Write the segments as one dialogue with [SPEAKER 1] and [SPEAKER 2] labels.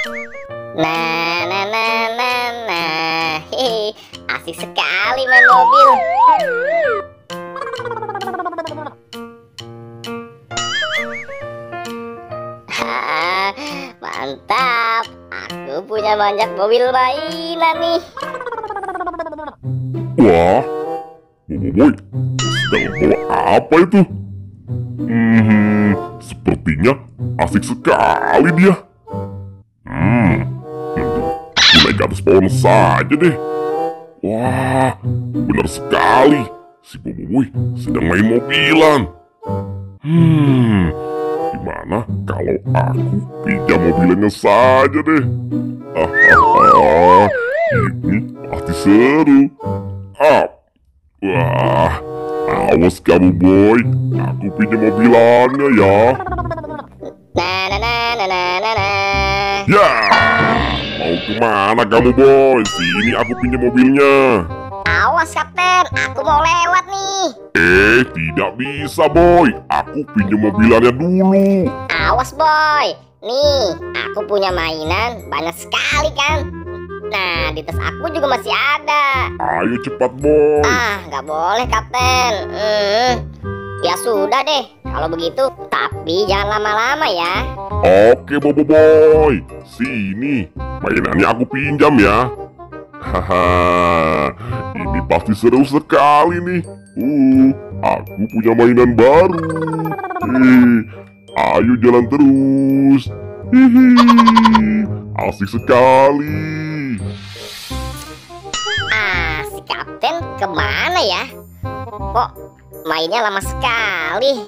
[SPEAKER 1] Nah, nah, nah, nah, nah. Hehe, asik sekali main mobil. Mantap, aku punya banyak mobil mainan nih.
[SPEAKER 2] Wah, Boboiboy, sedang bawa apa itu? Sepertinya asik sekali dia. Aku naik ke atas pohon saja deh. Wah, benar sekali. Si Boboiboy sedang main mobilan. Gimana kalau aku pinjam mobilnya saja deh? Ini pasti seru. Wah, awas kamu boy, aku pinjam mobilannya ya.
[SPEAKER 1] Nah, nah, nah, nah, nah, nah, nah.
[SPEAKER 2] Ya, mau kemana kamu boy? Sini aku pinjam mobilnya.
[SPEAKER 1] Awas kapten, aku mau lewat nih.
[SPEAKER 2] Tidak bisa boy, aku pinjam mobilannya dulu.
[SPEAKER 1] Awas boy, nih aku punya mainan banyak sekali kan. Nah, di tas aku juga masih ada.
[SPEAKER 2] Ayo cepat boy.
[SPEAKER 1] Nggak boleh kapten. Ya sudah deh, kalau begitu. Tapi jangan lama-lama ya.
[SPEAKER 2] Oke boy, sini mainannya aku pinjam ya. Haha, ini pasti seru sekali nih. Aku punya mainan baru. Ayo jalan terus. Asik sekali.
[SPEAKER 1] Si kapten kemana ya? Kok mainnya lama sekali?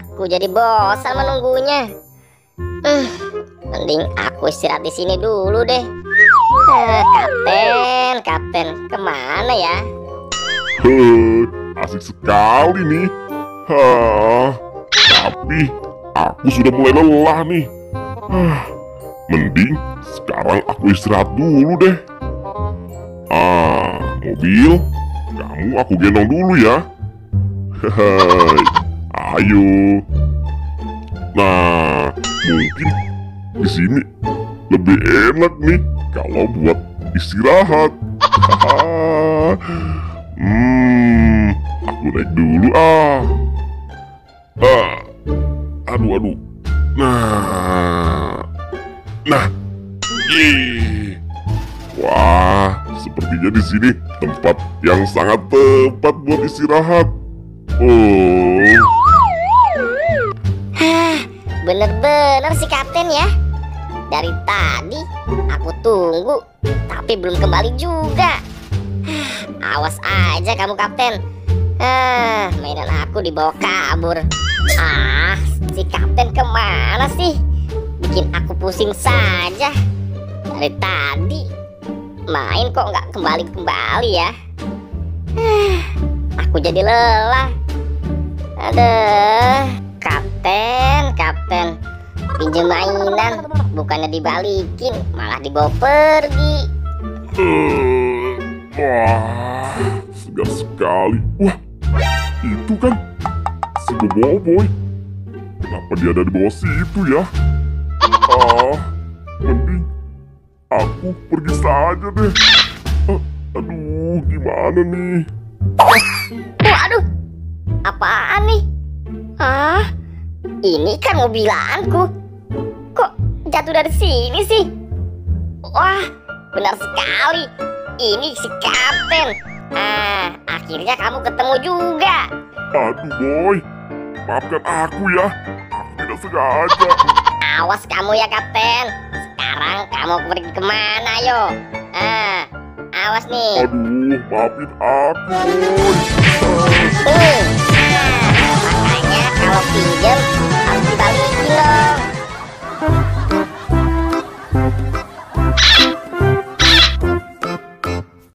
[SPEAKER 1] Aku jadi bosan menunggunya. Mending aku istirahat di sini dulu deh. Kapten, kemana ya?
[SPEAKER 2] Asik sekali nih. Tapi aku sudah mulai lelah nih. Mending sekarang aku istirahat dulu deh. Mobil, kamu aku gendong dulu ya. Ayo. Nah, mungkin di sini lebih enak nih kalau buat istirahat. Aku naik dulu Aduh. Nah. Wah, sepertinya di sini tempat yang sangat tepat buat istirahat.
[SPEAKER 1] Bener-bener si kapten ya. Dari tadi aku tunggu, tapi belum kembali juga. Awas aja kamu kapten. Mainan aku dibawa kabur. Si kapten kemana sih? Bikin aku pusing saja. Dari tadi main kok nggak kembali-kembali ya. Aku jadi lelah. Aduh, kapten, pinjam mainan bukannya dibalikin, malah dibawa pergi.
[SPEAKER 2] Wah, segar sekali. Wah, itu kan si Boboiboy. Kenapa dia ada di bawah situ ya? Mending aku pergi saja deh. Aduh, gimana nih?
[SPEAKER 1] Waduh, apaan nih? Ini kan mobilanku. Kok jatuh dari sini sih? Wah, benar sekali. Ini si kapten. Akhirnya kamu ketemu juga.
[SPEAKER 2] Aduh boy, maafkan aku ya. Aku tidak sengaja.
[SPEAKER 1] Awas kamu ya kapten. Sekarang kamu pergi kemana yo? Awas nih.
[SPEAKER 2] Aduh, maafin aku boy.